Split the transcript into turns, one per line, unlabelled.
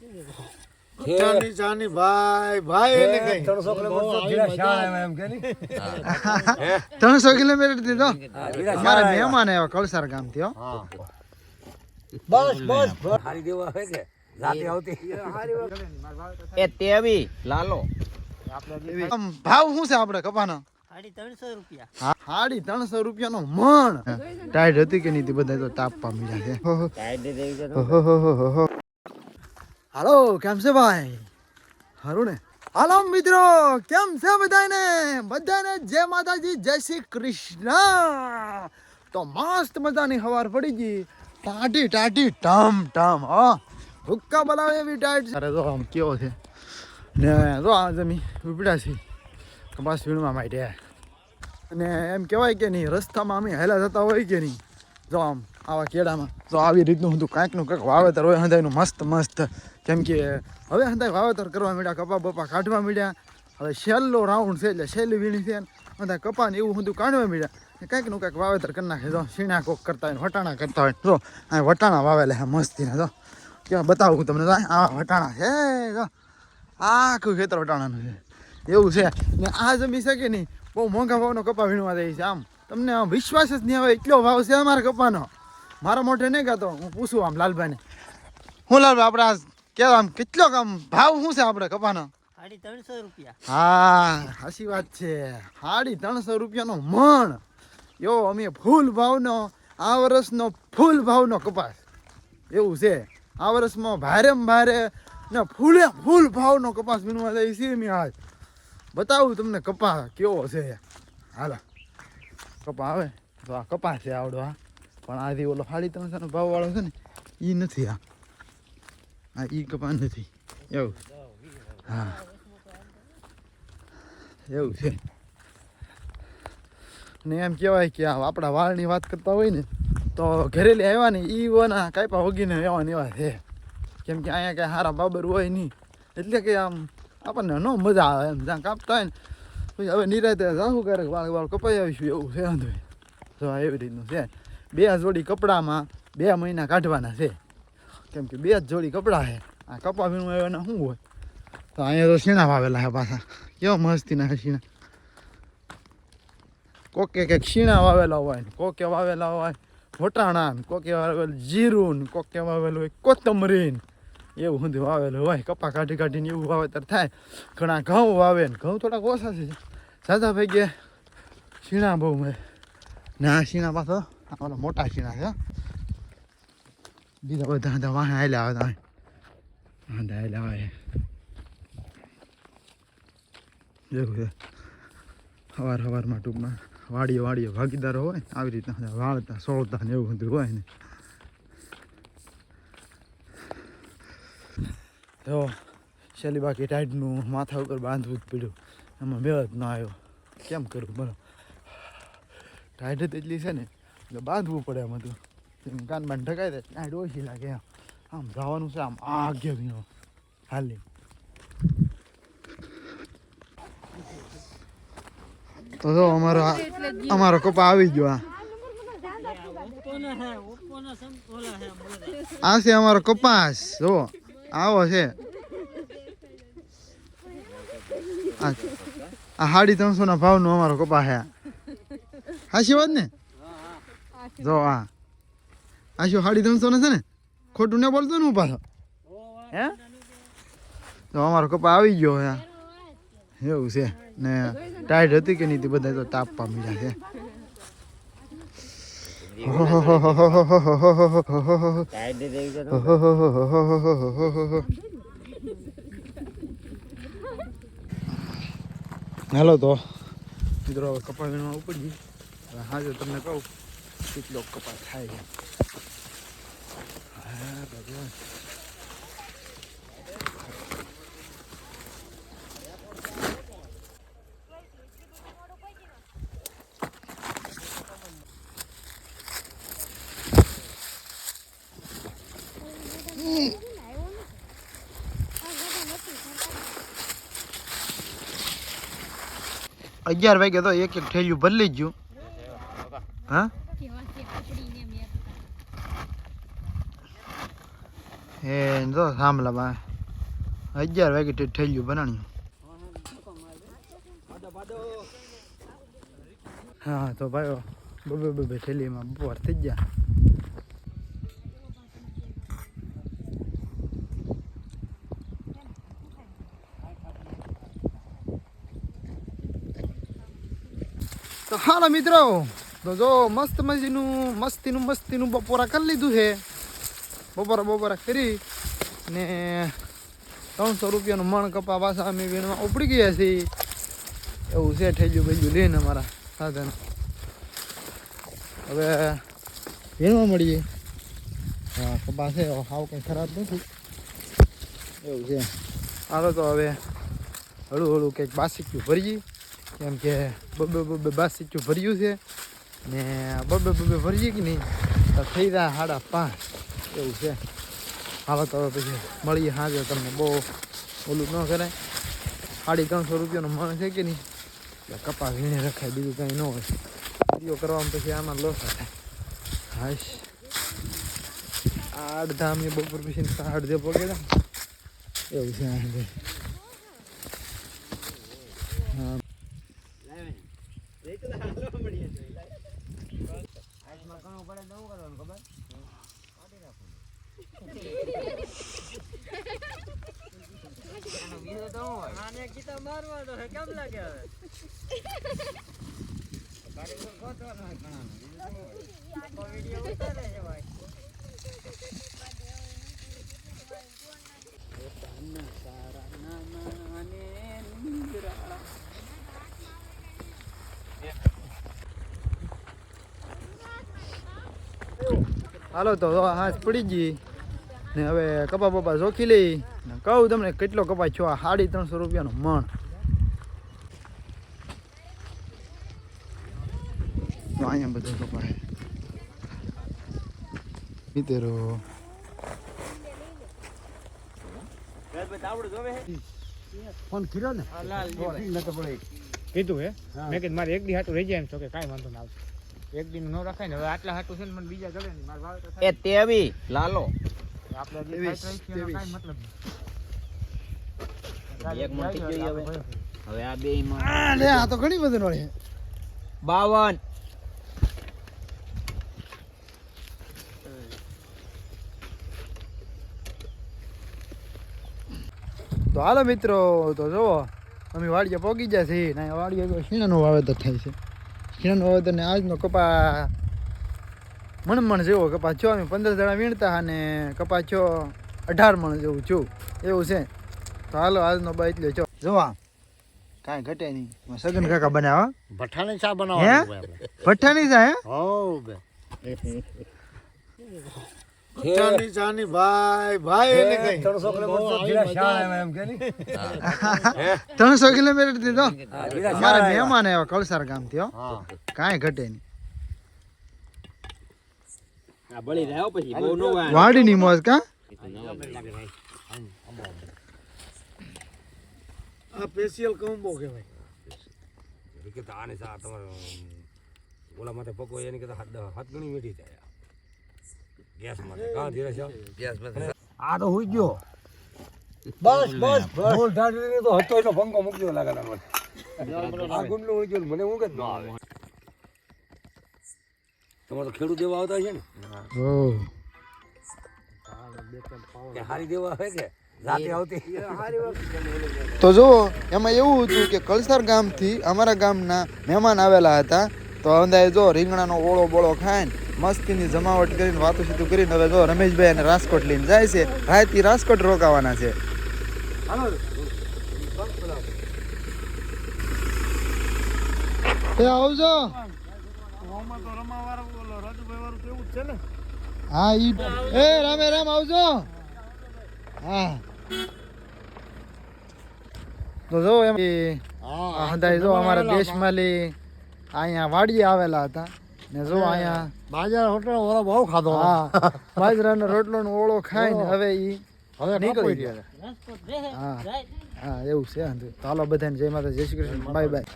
જાની જાની ભાઈ ભાઈ એને કઈ
300 કિલોમીટર શાળા એમ કે ની
300 કિલોમીટર થી તો અમારે મહેમાન આવ્યા કળસાર ગામ થી હો.
બસ હારી દેવા આવે કે રાતે આવતી
એ તેવી લાલો
આમ ભાવ શું છે આપણે કપાનો
350 રૂપિયા.
હા 350 રૂપિયાનો મણ ટાઈટ હતી કે નહીં તે બધા તો તાપવા મળ્યા છે. હાલો કેમ છે ભાઈ હારું ને હાલો મિત્રો કેમ છે બધાને જય માતાજી જય શ્રી કૃષ્ણ. તો મસ્ત મજાની હવાર પડી ગઈ ટાટી ટમ ટમ હા હુક્કા બોલાવે એવી ટાઈટ. અરે તો આમ કેવો છે ને તો આ જમી ઉપડ્યા છે કપાસ વીણવા માટે અને એમ કહેવાય કે નહીં રસ્તામાં અમે હેલા જતા હોય કે નહીં જો આમ આવા કેળામાં તો આવી રીતનું હતું કાંઈકનું કંઈક વાવેતર હોય હંધાઈનું મસ્ત કેમ કે હવે હંધાઈ વાવેતર કરવા માંડ્યા કપા બપા કાઢવા માંડ્યા. હવે છેલ્લો રાઉન્ડ છે એટલે છેલ્લી વીણી છે બધા કપાને એવું બધું કાઢવા માંડ્યા કંઈકનું કંઈક વાવેતર કરી નાખે જો સીણા કોક કરતા હોય વટાણા કરતા હોય જો આ વટાણા વાવેલા હે મસ્તીના જો ક્યાં બતાવું તમને તો આવા વટાણા છે જો આખું ખેતર વટાણાનું છે એવું છે ને આ જમી છે કે નહીં બહુ મોંઘા ભાવનો કપા વીણવા જાય છે આમ તમને આમ વિશ્વાસ જ નહીં આવે એટલો ભાવ છે અમારા કપાનો. મારા મોઢે નહીં કહેતો હું પૂછું આમ લાલભાઈને હું લાલભાઈ આપણે કેવા આમ કેટલો આમ ભાવ શું છે આપણે કપાનો
350 રૂપિયા.
હા સાચી વાત છે 350 રૂપિયાનો મણ એવો અમે ફૂલ ભાવનો આ વર્ષનો ફૂલ ભાવનો કપાસ એવું છે આ વર્ષમાં ભારે ને ફૂલ ભાવનો કપાસ વીણવા જાય છે મેં આજ બતાવું તમને કપાસ કેવો છે. હાલો કપા આવે તો આ કપાસ છે આવડો હા પણ આથી ઓલો 350 ભાવ વાળો છે ને એ નથી આ ઈ કપાસ નથી એવું હા એવું છે. ને એમ કહેવાય કે આપણા વાળની વાત કરતા હોય ને તો ઘરેલી આવ્યા ને એ ઓના કાંઈપા વગીને એવા છે કેમ કે અહીંયા કાંઈ સારા બાબર હોય નહીં એટલે કે આમ આપણને ન મજા આવે એમ જ્યાં કાપતા હોય ને પછી હવે નિરાતે જાવું કરે વાળ કપાઈ આવીશું એવું છે વાંધો જો એવી રીતનું છે. 2 જોડી કપડામાં 2 મહિના કાઢવાના છે કેમ કે 2 જ જોડી કપડાં છે આ કપા વીણવા આવ્યાના શું હોય તો અહીંયા તો શીણા વાવેલા છે પાછા કેવો મસ્તીના છે શીણા કોકે કંઈક શીણા વાવેલા હોય ને કોકે વાવેલા હોય વટાણા ને કોકે વાવેલું જીરું ને કોકે વાવેલું હોય કોથમરી ને એવું બધું વાવેલું હોય કપા કાઢીને એવું વાવેતર થાય. ઘણા ઘઉં વાવે ને ઘઉં થોડાક ઓછા છે સાદા ભાઈ શીણા બહુ મળે ને આ શીણા પાછો ઓલા મોટા શીણા છે બીજા બધા વાહે હાલ્યા આવે હાલ્યા આવે એવું છે. સવારમાં ટૂંકમાં વાડીઓ ભાગીદારો હોય આવી રીતના વાળતા સોળતા ને એવું બધું હોય ને તો છેલ્લી બાકી ટાઈટનું માથા ઉપર બાંધવું જ પડ્યું એમાં મેળ જ ના આવ્યો કેમ કરું બોલો ટાઈટ જ એટલી છે ને એટલે બાંધવું પડે એમ હતું કાન બાન ઢકાઈ દે ટાઈટ ઓછી લાગે આમ જવાનું છે આમ આગે ભીનો હાલી તો જો અમારો કપા આવી ગયો આ છે અમારો કપાસ જો આવો છે આ 350 ના ભાવનો અમારો કપા છે હાચી વાત ને જો આ શું 350 ના છે ને ખોટું ને બોલતો ને પાછો હે તો અમારો કપા આવી ગયો હે એવું છે ને ટાઈટ હતી કે નહીં તે બધા તો તાપવા મળ્યા છે. હાલો તો મિત્રો હવે કપા વીણવા ઉપડી હાજર તમને કહું કેટલો કપા થાય છે. હા ભગવાન અગિયાર વાગે તો એક ઠેલિયું બદલી જ ગયું હા એ જો સાંભળા 11 વાગે ઠેલ્યું બનાવ્યું. હા તો ભાઈઓ બબે ઠેલીમાં બપોર થઈ ગયા. તો હાલો મિત્રો, તો જો મસ્તીનું બપોરા કરી લીધું છે. બપોરા કરી ને 300 રૂપિયાનું મણ કપા પાછા અમે વીણવા ઉપડી ગયા છીએ. એવું છે ઠેજ્યું બેજ્યું લઈને અમારા સાધન. હવે વીણવા મળીએ. હા કપા છે હાવ કંઈ ખરાબ નથી. એવું છે. હાલો તો હવે હળું કંઈક બાસિક્યું ભરીએ. કેમ કે બબે બાસિક્યું ભર્યું છે ને બબે ભરીએ કે નહીં તો થઈ જાય 5:30. એવું છે. હાલો તો હવે પછી મળીએ સાંજે. તમને બહુ ઓલું ન કરાય. 350 રૂપિયાનું મણ છે કે નહીં કપા વીણે રખાય, બીજું કંઈ ન હોય. વિડીયો કરવામાં પછી આમાં લોસ થાય. હાશ આ અડધા અમે બપોર પછી અડધે પગેડા એવું છે. હા હાલો તો હાથ પડી ગઈ ને હવે કપા બપા જોખી લઈ ને કહું તમને કેટલો કપા છો. 350 રૂપિયાનું મણ. તો અહીંયા બધો કપા છે. ઈતેરો
ફોન કર્યો ને
કીધું હે મેં કીધું મારે એક દી હાટું રહી જાય એમ છો કે કાંઈ વાંધો ના આવશે. એક દી ન રખાય ને હવે આટલા હાટું છે ને મને બીજા ગલે ને મારે વાવે તો
એ તેવી લાલો
આપણે જે
23,
કાંઈ મતલબ
એક મણ થઈ ગયું હવે આ બે માં
લે આ તો ઘણી વજન વાળી છે.
52.
તો હાલો મિત્રો, તો જુઓ અમે વાડીએ પોગી ગયા છીએ ને વાડીએ તો શીણાનું વાવેતર થાય છે. શીણાનું વાવેતર ને આજનો કપા મણ જેવો કપા છો. અમે 15 જણા વીણતા અને કપા છો 18 મણ જેવું છું. એવું છે. તો હાલો આજનો બાઈટ લે છો. જોવા કાંઈ ઘટે નહીં. સગન કાકા બનાવા
ભઠ્ઠાની ચા
હે
બનાવવાની
ભઠ્ઠાની ચા હે
હો બે ભઠ્ઠાની ચા ની ભાઈ એને કઈ
300 કિલોમીટર જીરા શાળ એમ કે નહીં
300 કિલોમીટર થી તો અમારા મહેમાન આવ્યા કળસાર ગામથી. હો કાંઈ ઘટે નહીં.
આ બળી રહ્યો પછી બહુ નો આવે.
વાડીની મોજ કા
આ સ્પેશિયલ કોમ્બો કહેવાય.
કે આને સા તમારે ઓલા માટે પકો એની કરતા 7 ગણી મીઠી થાય ગેસ માટે. કા ધીરે છે ગેસ માટે આ તો હોઈ ગયો. બસ ઢોલ ઢાડી તો હતો એનો ભંગો મૂક્યો લાગે મને. આ ગુંડલો હોઈ ગયો મને ઊંઘ જ ન આવે. તમારે તો ખેડૂત દેવા આવતા છે ને
ઓહ
કે હારી દેવા હોય કે રાતે આવતી.
તો જો એમાં એવું હતું કે કળસાર ગામથી અમારા ગામના મહેમાન આવેલા હતા. તો અંદાજે જો રીંગણાનો ઓળો બોળો ખાઈને મસ્તીની જમાવટ કરીને વાતું સીધું કરીને હવે જો રમેશભાઈ અને રાજકોટ લઈને જાય છે. રાતથી રાજકોટ રોકાવાના છે. આવજો. હા ઈ એ રામે રામ આવજો. હા તો જો એમ અંદાજે જો અમારા દેશમાંથી અહીંયા વાડીએ આવેલા હતા ને જો અહીંયા
બાજરા હોટલ ઓળો બહુ ખાધો.
હા બાજરાનો રોટલોનો ઓળો ખાઈને હવે ઈ
હવે
નીકળી
નીકળી
ગયા. હા હા એવું છે. તો હાલો બધાને જય માતા, જય શ્રી કૃષ્ણ, બાય બાય.